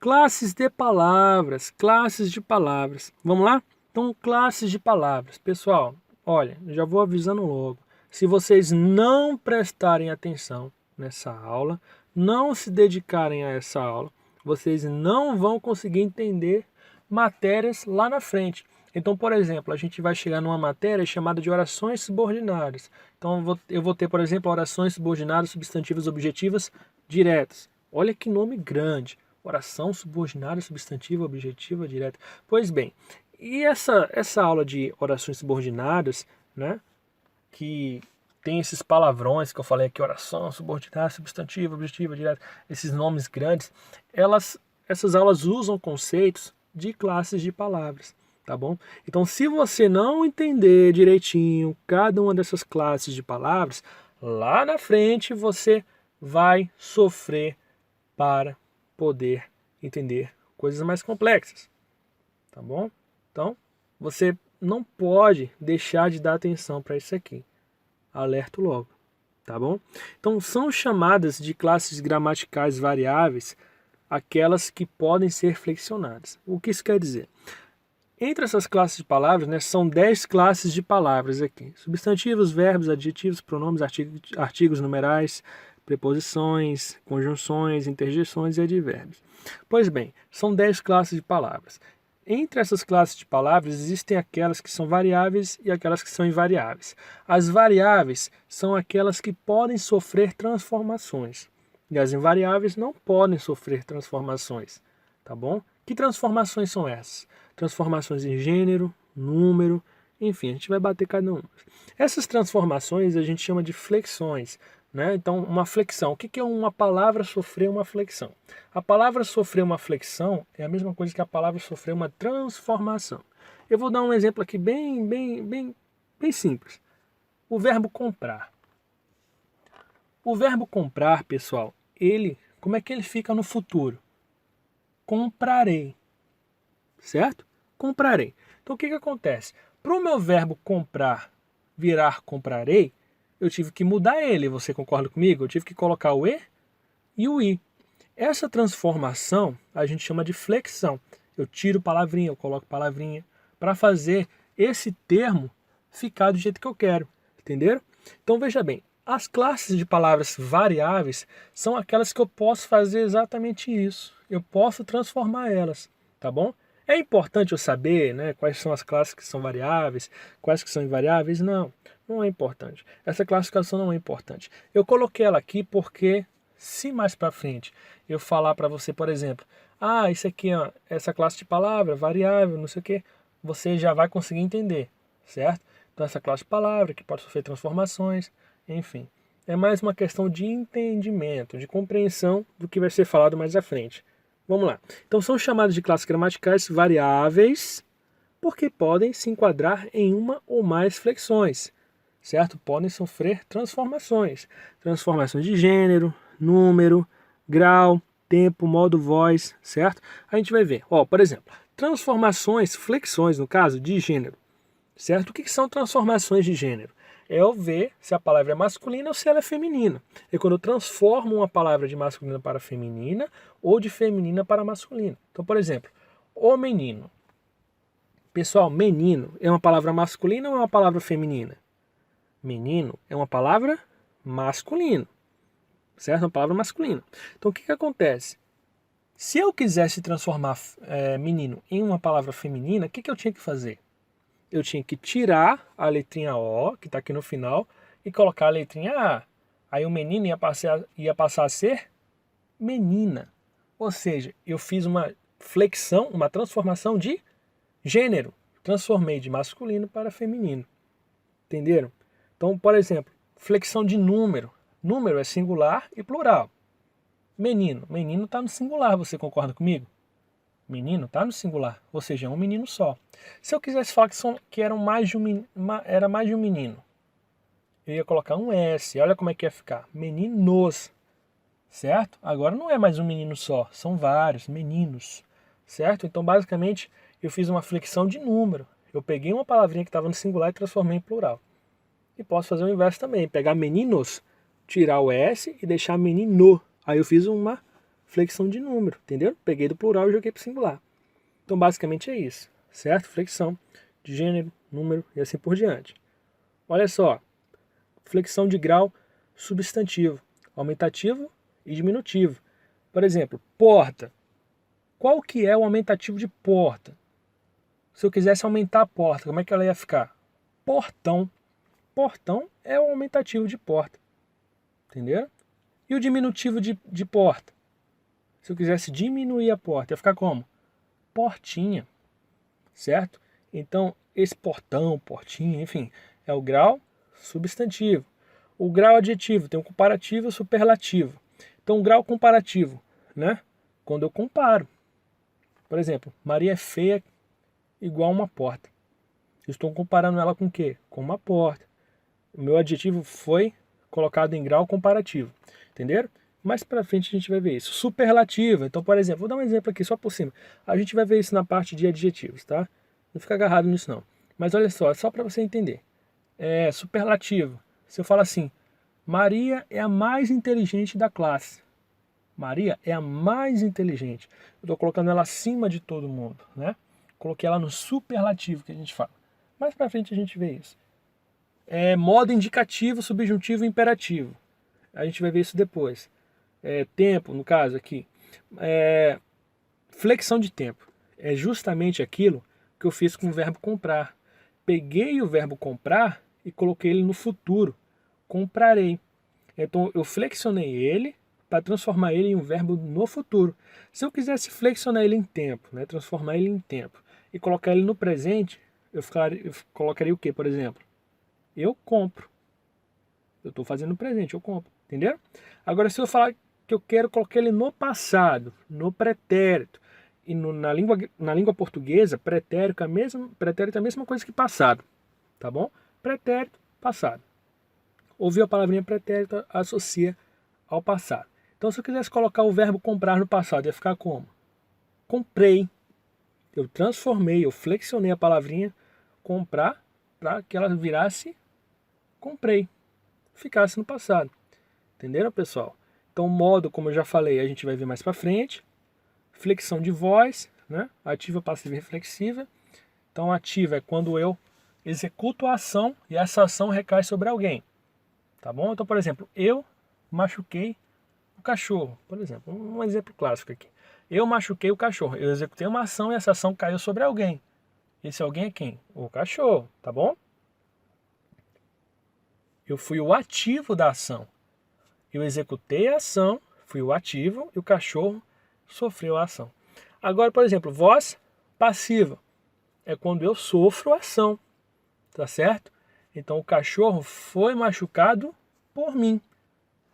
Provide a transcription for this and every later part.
Classes de palavras, classes de palavras. Vamos lá? Então, classes de palavras. Pessoal, olha, eu já vou avisando logo. Se vocês não prestarem atenção nessa aula, não se dedicarem a essa aula, vocês não vão conseguir entender matérias lá na frente. Então, por exemplo, a gente vai chegar numa matéria chamada de orações subordinadas. Então, eu vou ter, por exemplo, orações subordinadas, substantivas, objetivas, diretas. Olha que nome grande. Oração subordinada, substantiva, objetiva, direta. Pois bem, e essa aula de orações subordinadas, né, que tem esses palavrões que eu falei aqui, oração subordinada, substantiva, objetiva, direta, esses nomes grandes, essas aulas usam conceitos de classes de palavras, tá bom? Então, se você não entender direitinho cada uma dessas classes de palavras, lá na frente você vai sofrer para poder entender coisas mais complexas, tá bom? Então, você não pode deixar de dar atenção para isso aqui. Alerto logo, tá bom? Então, são chamadas de classes gramaticais variáveis aquelas que podem ser flexionadas. O que isso quer dizer? Entre essas classes de palavras, né, são 10 classes de palavras aqui. Substantivos, verbos, adjetivos, pronomes, artigos numerais, preposições, conjunções, interjeções e advérbios. Pois bem, são 10 classes de palavras. Entre essas classes de palavras existem aquelas que são variáveis e aquelas que são invariáveis. As variáveis são aquelas que podem sofrer transformações e as invariáveis não podem sofrer transformações, tá bom? Que transformações são essas? Transformações em gênero, número, enfim, a gente vai bater cada uma. Essas transformações a gente chama de flexões, né? Então, uma flexão. O que é uma palavra sofrer uma flexão? A palavra sofrer uma flexão é a mesma coisa que a palavra sofrer uma transformação. Eu vou dar um exemplo aqui bem simples. O verbo comprar. O verbo comprar, pessoal, como é que ele fica no futuro? Comprarei. Certo? Comprarei. Então, o que acontece? Para o meu verbo comprar virar comprarei, eu tive que mudar ele. Você concorda comigo? Eu tive que colocar o E e o I. Essa transformação a gente chama de flexão. Eu tiro palavrinha, eu coloco palavrinha, para fazer esse termo ficar do jeito que eu quero. Entenderam? Então, veja bem. As classes de palavras variáveis são aquelas que eu posso fazer exatamente isso. Eu posso transformar elas, tá bom? É importante eu saber, né, quais são as classes que são variáveis, quais que são invariáveis? Não, não é importante. Essa classificação não é importante. Eu coloquei ela aqui porque, se mais para frente eu falar para você, por exemplo, isso aqui, ó, essa classe de palavra, variável, não sei o que, você já vai conseguir entender, certo? Então, essa classe de palavra que pode sofrer transformações, enfim. É mais uma questão de entendimento, de compreensão do que vai ser falado mais à frente. Vamos lá. Então, são chamadas de classes gramaticais variáveis porque podem se enquadrar em uma ou mais flexões, certo? Podem sofrer transformações. Transformações de gênero, número, grau, tempo, modo, voz, certo? A gente vai ver. Ó, por exemplo, transformações, flexões, no caso, de gênero, certo? O que são transformações de gênero? É eu ver se a palavra é masculina ou se ela é feminina. É quando eu transformo uma palavra de masculina para feminina ou de feminina para masculina. Então, por exemplo, o menino. Pessoal, menino é uma palavra masculina ou é uma palavra feminina? Menino é uma palavra masculina, certo? É uma palavra masculina. Então, o que acontece? Se eu quisesse transformar menino em uma palavra feminina, o que eu tinha que fazer? Eu tinha que tirar a letrinha O, que está aqui no final, e colocar a letrinha A. Aí o menino ia passar a ser menina. Ou seja, eu fiz uma flexão, uma transformação de gênero. Transformei de masculino para feminino. Entenderam? Então, por exemplo, flexão de número. Número é singular e plural. Menino. Menino está no singular, você concorda comigo? Menino está no singular, ou seja, é um menino só. Se eu quisesse falar que era mais de um menino, eu ia colocar um S. Olha como é que ia ficar. Meninos, certo? Agora não é mais um menino só, são vários meninos, certo? Então, basicamente, eu fiz uma flexão de número. Eu peguei uma palavrinha que estava no singular e transformei em plural. E posso fazer o inverso também, pegar meninos, tirar o S e deixar menino. Aí eu fiz uma flexão de número, entendeu? Peguei do plural e joguei para o singular. Então, basicamente é isso, certo? Flexão de gênero, número e assim por diante. Olha só, flexão de grau substantivo, aumentativo e diminutivo. Por exemplo, porta. Qual que é o aumentativo de porta? Se eu quisesse aumentar a porta, como é que ela ia ficar? Portão. Portão é o aumentativo de porta. Entendeu? E o diminutivo de porta? Se eu quisesse diminuir a porta, ia ficar como? Portinha. Certo? Então, esse portão, portinha, enfim, é o grau substantivo. O grau adjetivo tem o comparativo e o superlativo. Então, o grau comparativo, né? Quando eu comparo. Por exemplo, Maria é feia igual uma porta. Eu estou comparando ela com o quê? Com uma porta. O meu adjetivo foi colocado em grau comparativo. Entenderam? Mais pra frente a gente vai ver isso. Superlativo. Então, por exemplo, vou dar um exemplo aqui só por cima. A gente vai ver isso na parte de adjetivos, tá? Não fica agarrado nisso não. Mas olha só, é só para você entender. É superlativo. Se eu falar assim, Maria é a mais inteligente da classe. Maria é a mais inteligente. Eu estou colocando ela acima de todo mundo, né? Coloquei ela no superlativo que a gente fala. Mais pra frente a gente vê isso. É modo indicativo, subjuntivo e imperativo. A gente vai ver isso depois. Tempo, no caso aqui. Flexão de tempo. É justamente aquilo que eu fiz com o verbo comprar. Peguei o verbo comprar e coloquei ele no futuro. Comprarei. Então eu flexionei ele para transformar ele em um verbo no futuro. Se eu quisesse flexionar ele em tempo, né, transformar ele em tempo, e colocar ele no presente, eu colocaria o que, por exemplo? Eu compro. Eu estou fazendo no presente, eu compro. Entenderam? Agora, se eu falar que eu quero colocar ele no passado, no pretérito, e na língua portuguesa, pretérito é a mesma coisa que passado. Tá bom? Pretérito, passado. Ouviu a palavrinha pretérito, associa ao passado. Então, se eu quisesse colocar o verbo comprar no passado, ia ficar como? Comprei. Eu transformei, eu flexionei a palavrinha comprar para que ela virasse comprei. Ficasse no passado. Entenderam, pessoal? Então, o modo, como eu já falei, a gente vai ver mais para frente. Flexão de voz, né? Ativa, passiva e reflexiva. Então, ativa é quando eu executo a ação e essa ação recai sobre alguém. Tá bom? Então, por exemplo, eu machuquei o cachorro. Por exemplo, um exemplo clássico aqui. Eu machuquei o cachorro. Eu executei uma ação e essa ação caiu sobre alguém. Esse alguém é quem? O cachorro, tá bom? Eu fui o ativo da ação. Eu executei a ação, fui o ativo e o cachorro sofreu a ação. Agora, por exemplo, voz passiva é quando eu sofro a ação, tá certo? Então o cachorro foi machucado por mim.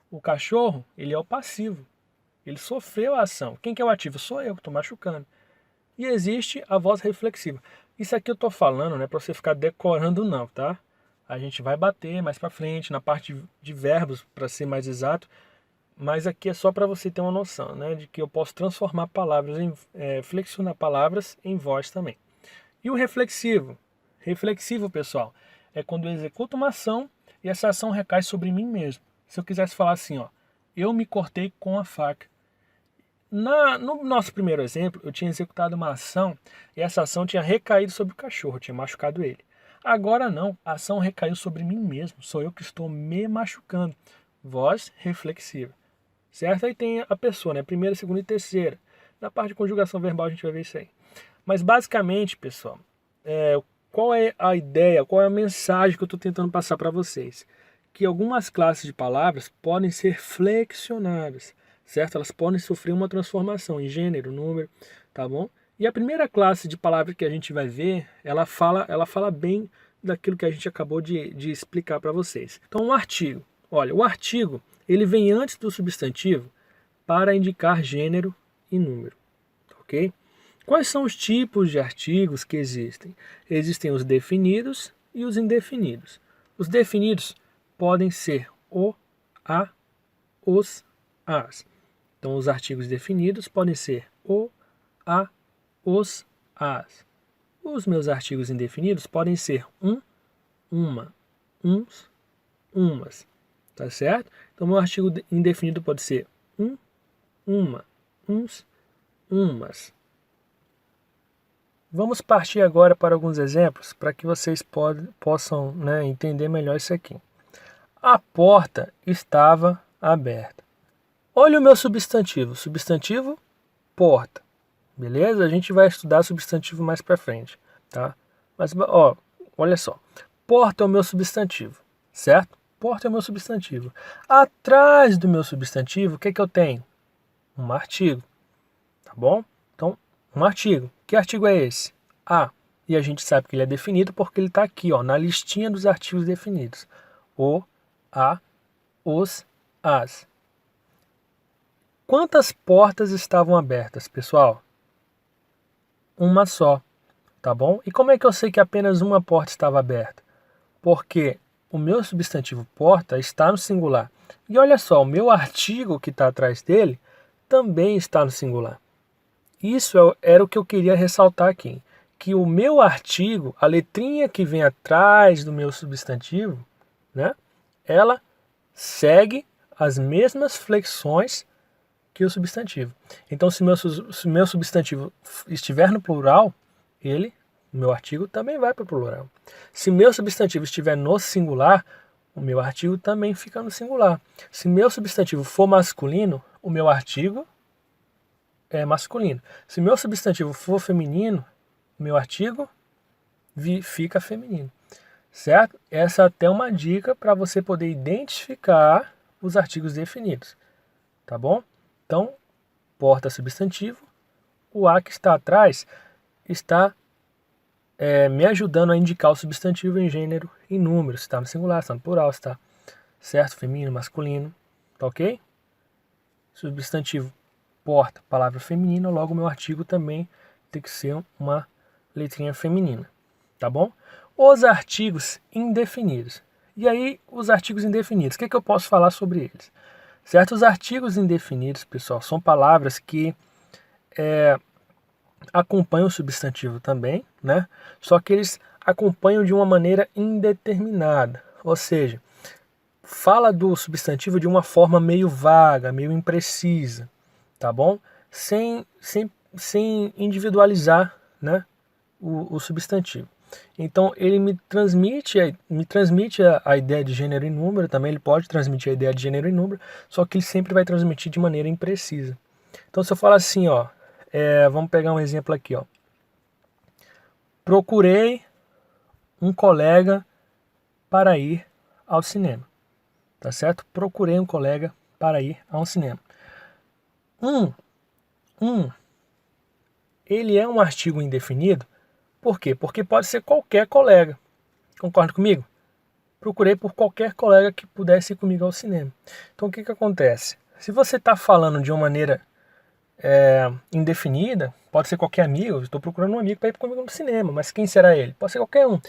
O cachorro, ele é o passivo. Ele sofreu a ação. Quem que é o ativo? Sou eu que estou machucando. E existe a voz reflexiva. Isso aqui eu estou falando, não é para você ficar decorando não, tá? A gente vai bater mais para frente na parte de verbos, para ser mais exato. Mas aqui é só para você ter uma noção, né? De que eu posso transformar palavras, flexionar palavras em voz também. E o reflexivo? Reflexivo, pessoal, é quando eu executo uma ação e essa ação recai sobre mim mesmo. Se eu quisesse falar assim, ó, eu me cortei com a faca. No nosso primeiro exemplo, eu tinha executado uma ação e essa ação tinha recaído sobre o cachorro, tinha machucado ele. Agora não, a ação recaiu sobre mim mesmo, sou eu que estou me machucando. Voz reflexiva. Certo? Aí tem a pessoa, né? Primeira, segunda e terceira. Na parte de conjugação verbal a gente vai ver isso aí. Mas basicamente, pessoal, qual é a ideia, qual é a mensagem que eu estou tentando passar para vocês? Que algumas classes de palavras podem ser flexionadas, certo? Elas podem sofrer uma transformação em gênero, número, tá bom? E a primeira classe de palavras que a gente vai ver, ela fala bem daquilo que a gente acabou de explicar para vocês. Então, um artigo. Olha, o artigo, ele vem antes do substantivo para indicar gênero e número, ok? Quais são os tipos de artigos que existem? Existem os definidos e os indefinidos. Os definidos podem ser o, a, os, as. Então, os artigos definidos podem ser o, a, os, as. Os meus artigos indefinidos podem ser um, uma, uns, umas. Tá certo? Então, meu artigo indefinido pode ser um, uma, uns, umas. Vamos partir agora para alguns exemplos para que vocês possam, né, entender melhor isso aqui. A porta estava aberta. Olha o meu substantivo. Substantivo, porta. Beleza? A gente vai estudar substantivo mais para frente, tá? Mas, ó, olha só. Porta é o meu substantivo, certo? Porta é o meu substantivo. Atrás do meu substantivo, o que que eu tenho? Um artigo, tá bom? Então, um artigo. Que artigo é esse? A. E a gente sabe que ele é definido porque ele está aqui, ó, na listinha dos artigos definidos. O, a, os, as. Quantas portas estavam abertas, pessoal? Uma só, tá bom? E como é que eu sei que apenas uma porta estava aberta? Porque o meu substantivo porta está no singular. E olha só, o meu artigo que está atrás dele também está no singular. Isso era o que eu queria ressaltar aqui. Que o meu artigo, a letrinha que vem atrás do meu substantivo, né, ela segue as mesmas flexões que o substantivo. Então, se meu substantivo estiver no plural, o meu artigo também vai para o plural. Se meu substantivo estiver no singular, o meu artigo também fica no singular. Se meu substantivo for masculino, o meu artigo é masculino. Se meu substantivo for feminino, o meu artigo fica feminino. Certo? Essa é até uma dica para você poder identificar os artigos definidos. Tá bom? Então, porta substantivo, o a que está atrás está me ajudando a indicar o substantivo em gênero e número, se está no singular, se está no plural, se está certo, feminino, masculino, tá ok? Substantivo, porta, palavra feminina, logo o meu artigo também tem que ser uma letrinha feminina, tá bom? Os artigos indefinidos. E aí, os artigos indefinidos, o que eu posso falar sobre eles? Certo? Os artigos indefinidos, pessoal, são palavras que acompanham o substantivo também, né? Só que eles acompanham de uma maneira indeterminada, ou seja, fala do substantivo de uma forma meio vaga, meio imprecisa, tá bom? Sem individualizar, né, o substantivo. Então ele me transmite a ideia de gênero e número, também ele pode transmitir a ideia de gênero e número, só que ele sempre vai transmitir de maneira imprecisa. Então se eu falar assim, ó, vamos pegar um exemplo aqui, ó. Procurei um colega para ir ao cinema, tá certo? Procurei um colega para ir ao cinema. Ele é um artigo indefinido. Por quê? Porque pode ser qualquer colega. Concorda comigo? Procurei por qualquer colega que pudesse ir comigo ao cinema. Então o que acontece? Se você está falando de uma maneira indefinida, pode ser qualquer amigo, estou procurando um amigo para ir comigo no cinema, mas quem será ele? Pode ser qualquer um.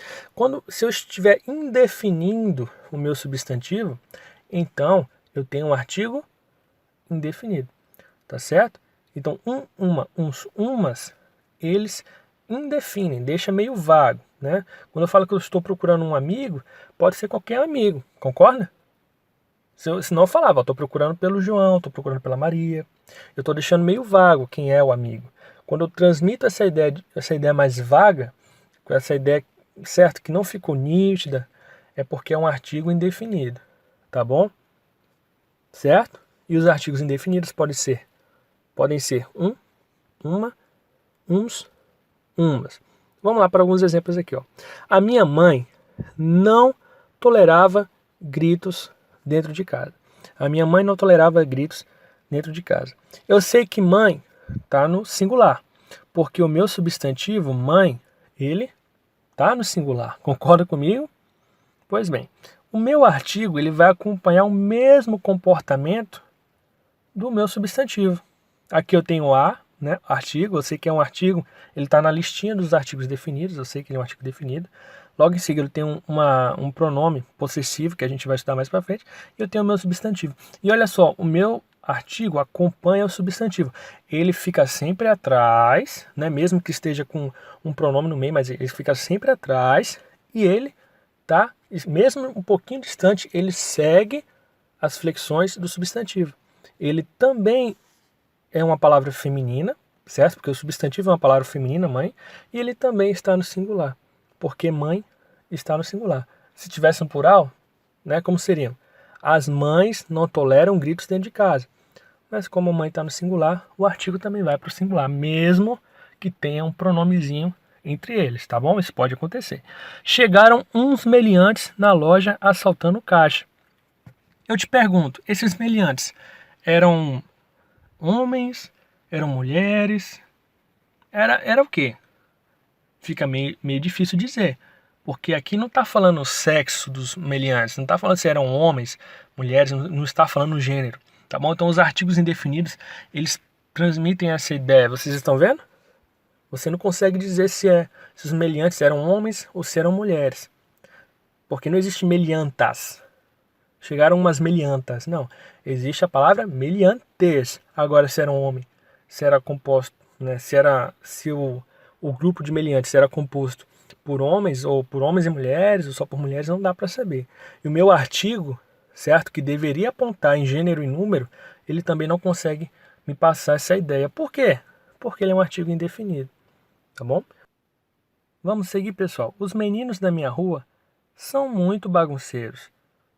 Se eu estiver indefinindo o meu substantivo, então eu tenho um artigo indefinido, tá certo? Então uma, uns, umas, eles indefinem, deixa meio vago, né? Quando eu falo que eu estou procurando um amigo, pode ser qualquer amigo, concorda? Senão eu falava, estou procurando pelo João, estou procurando pela Maria. Eu estou deixando meio vago quem é o amigo. Quando eu transmito essa ideia mais vaga, com essa ideia, certo, que não ficou nítida, é porque é um artigo indefinido, tá bom? Certo? E os artigos indefinidos podem ser um, uma, uns, umas. Vamos lá para alguns exemplos aqui, ó. A minha mãe não tolerava gritos dentro de casa. A minha mãe não tolerava gritos dentro de casa. Eu sei que mãe está no singular, porque o meu substantivo, mãe, ele está no singular. Concorda comigo? Pois bem, o meu artigo ele vai acompanhar o mesmo comportamento do meu substantivo. Aqui eu tenho a, né, artigo, eu sei que é um artigo, ele está na listinha dos artigos definidos, eu sei que ele é um artigo definido. Logo em seguida ele tem um pronome possessivo, que a gente vai estudar mais para frente, e eu tenho o meu substantivo. E olha só, o meu artigo acompanha o substantivo. Ele fica sempre atrás, né, mesmo que esteja com um pronome no meio, mas ele fica sempre atrás, e ele tá, mesmo um pouquinho distante, ele segue as flexões do substantivo. Ele também é uma palavra feminina, certo? Porque o substantivo é uma palavra feminina, mãe, e ele também está no singular, porque mãe está no singular. Se tivesse um plural, né, como seriam? As mães não toleram gritos dentro de casa. Mas como a mãe está no singular, o artigo também vai para o singular, mesmo que tenha um pronomezinho entre eles, tá bom? Isso pode acontecer. Chegaram uns meliantes na loja assaltando o caixa. Eu te pergunto, esses meliantes eram homens? Eram mulheres? Era o quê? Fica meio difícil dizer. Porque aqui não está falando o sexo dos meliantes, não está falando se eram homens, mulheres, não está falando o gênero. Tá bom? Então os artigos indefinidos, eles transmitem essa ideia. Vocês estão vendo? Você não consegue dizer se os meliantes eram homens ou se eram mulheres. Porque não existe meliantas. Chegaram umas meliantas. Não. Existe a palavra meliantes. Agora, se era um homem, se era composto, né? Se o grupo de meliantes era composto por homens ou por homens e mulheres, ou só por mulheres, não dá para saber. E o meu artigo, certo, que deveria apontar em gênero e número, ele também não consegue me passar essa ideia. Por quê? Porque ele é um artigo indefinido. Tá bom? Vamos seguir, pessoal. Os meninos da minha rua são muito bagunceiros.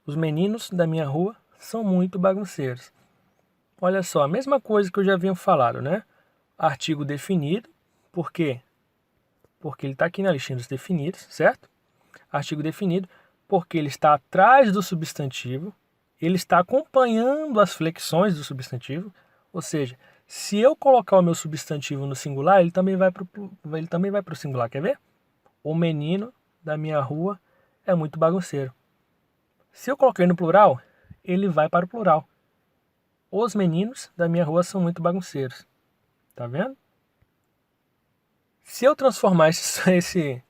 Os meninos da minha rua são muito bagunceiros. Olha só, a mesma coisa que eu já havia falado, né? Artigo definido. Por quê? Porque ele está aqui na listinha dos definidos, certo? Artigo definido porque ele está atrás do substantivo, ele está acompanhando as flexões do substantivo, ou seja, se eu colocar o meu substantivo no singular, ele também vai para o singular, quer ver? O menino da minha rua é muito bagunceiro. Se eu coloquei no plural, ele vai para o plural. Os meninos da minha rua são muito bagunceiros. Tá vendo? Se eu transformar esse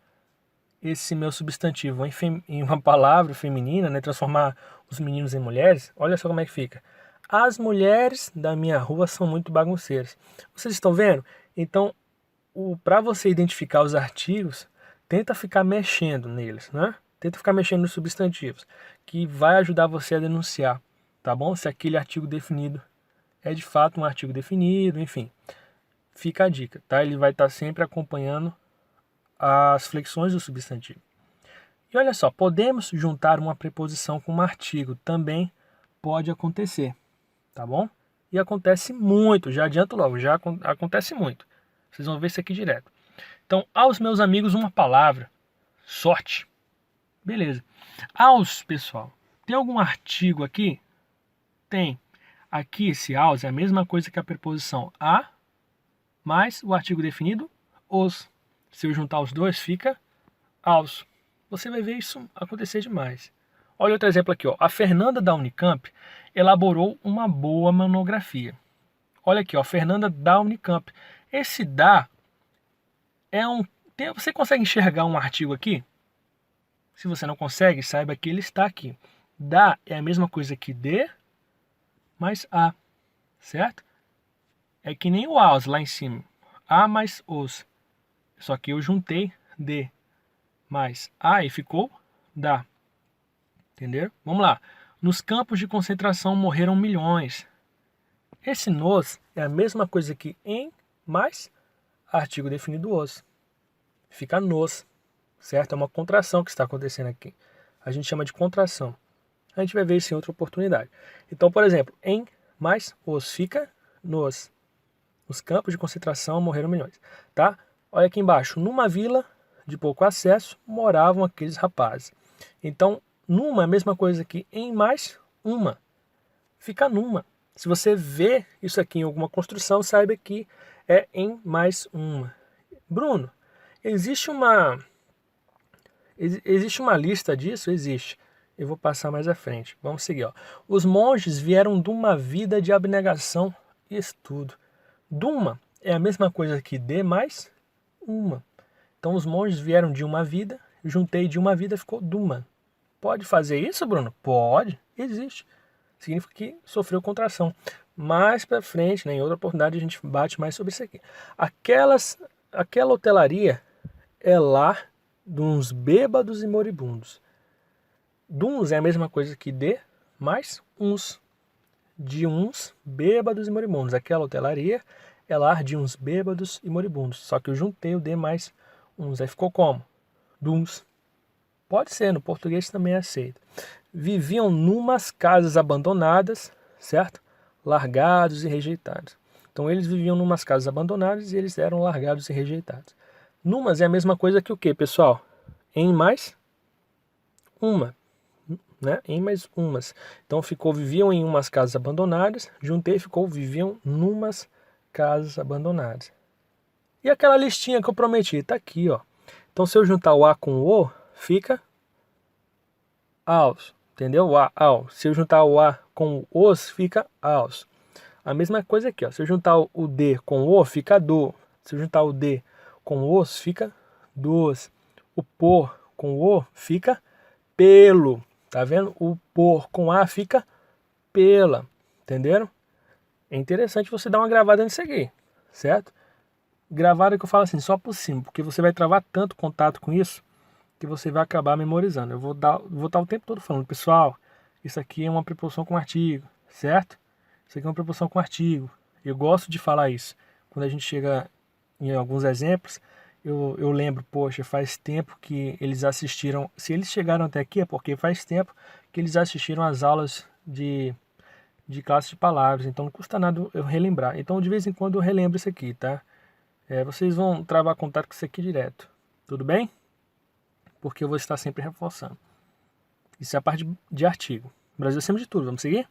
meu substantivo em uma palavra feminina, né, transformar os meninos em mulheres, olha só como é que fica. As mulheres da minha rua são muito bagunceiras. Vocês estão vendo? Então, para você identificar os artigos, tenta ficar mexendo neles, né? Tenta ficar mexendo nos substantivos, que vai ajudar você a denunciar, tá bom? Se aquele artigo definido é de fato um artigo definido, enfim. Fica a dica, tá? Ele vai estar sempre acompanhando as flexões do substantivo. E olha só, podemos juntar uma preposição com um artigo, também pode acontecer, tá bom? E acontece muito, já adianto logo, já acontece muito. Vocês vão ver isso aqui direto. Então, aos meus amigos, uma palavra, sorte. Beleza. Aos, pessoal, tem algum artigo aqui? Tem. Aqui esse aos é a mesma coisa que a preposição a, mais o artigo definido, os. Se eu juntar os dois, fica aos. Você vai ver isso acontecer demais. Olha outro exemplo aqui, ó. A Fernanda da Unicamp elaborou uma boa monografia. Olha aqui, ó, Fernanda da Unicamp. Esse da é um... Você consegue enxergar um artigo aqui? Se você não consegue, saiba que ele está aqui. Da é a mesma coisa que de, mais a, certo? É que nem o aos lá em cima. A mais os. Só que eu juntei de mais a e ficou da. Entendeu? Vamos lá. Nos campos de concentração morreram milhões. Esse nos é a mesma coisa que em mais artigo definido os. Fica nos, certo? É uma contração que está acontecendo aqui. A gente chama de contração. A gente vai ver isso em outra oportunidade. Então, por exemplo, em mais os fica nos. Nos campos de concentração morreram milhões, tá? Olha aqui embaixo. Numa vila de pouco acesso moravam aqueles rapazes. Então, numa é a mesma coisa que em mais uma. Fica numa. Se você vê isso aqui em alguma construção, saiba que é em mais uma. Bruno, existe uma lista disso? Existe. Eu vou passar mais à frente. Vamos seguir. Ó. Os monges vieram de uma vida de abnegação e estudo. Duma é a mesma coisa que de mais uma. Então os monges vieram de uma vida, juntei de uma vida, ficou Duma. Pode fazer isso, Bruno? Pode, existe. Significa que sofreu contração. Mais para frente, né, em outra oportunidade, a gente bate mais sobre isso aqui. Aquela hotelaria é lar de uns bêbados e moribundos. Duns é a mesma coisa que de mais uns. de uns bêbados e moribundos. Aquela hotelaria é lar de uns bêbados e moribundos. Só que eu juntei o de mais uns. Aí ficou como? Duns. Pode ser, no português também é aceito. Viviam numas casas abandonadas, certo? Largados e rejeitados. Então eles viviam numas casas abandonadas e eles eram largados e rejeitados. Numas é a mesma coisa que o que, pessoal? Em mais uma, né? Em mais umas. Então ficou viviam em umas casas abandonadas, juntei ficou viviam numas casas abandonadas. E aquela listinha que eu prometi, tá aqui, ó. Então se eu juntar o a com o o, fica aos, entendeu? O a, ao. Se eu juntar o a com o os, fica aos. A mesma coisa aqui, ó. Se eu juntar o D com o fica do. Se eu juntar o D com os, fica dos. O por com o fica pelo. Tá vendo? O por com a fica pela. Entenderam? É interessante você dar uma gravada nisso aqui, certo? Gravada que eu falo assim, só por cima, porque você vai travar tanto contato com isso que você vai acabar memorizando. Eu vou estar o tempo todo falando, pessoal, isso aqui é uma preposição com artigo, certo? Isso aqui é uma preposição com artigo. Eu gosto de falar isso. Quando a gente chega em alguns exemplos, eu lembro, poxa, faz tempo que eles assistiram. Se eles chegaram até aqui é porque faz tempo que eles assistiram às aulas de classe de palavras. Então não custa nada eu relembrar. Então de vez em quando eu relembro isso aqui, tá? Vocês vão travar contato com isso aqui direto. Tudo bem? Porque eu vou estar sempre reforçando. Isso é a parte de artigo. Brasil acima de tudo. Vamos seguir?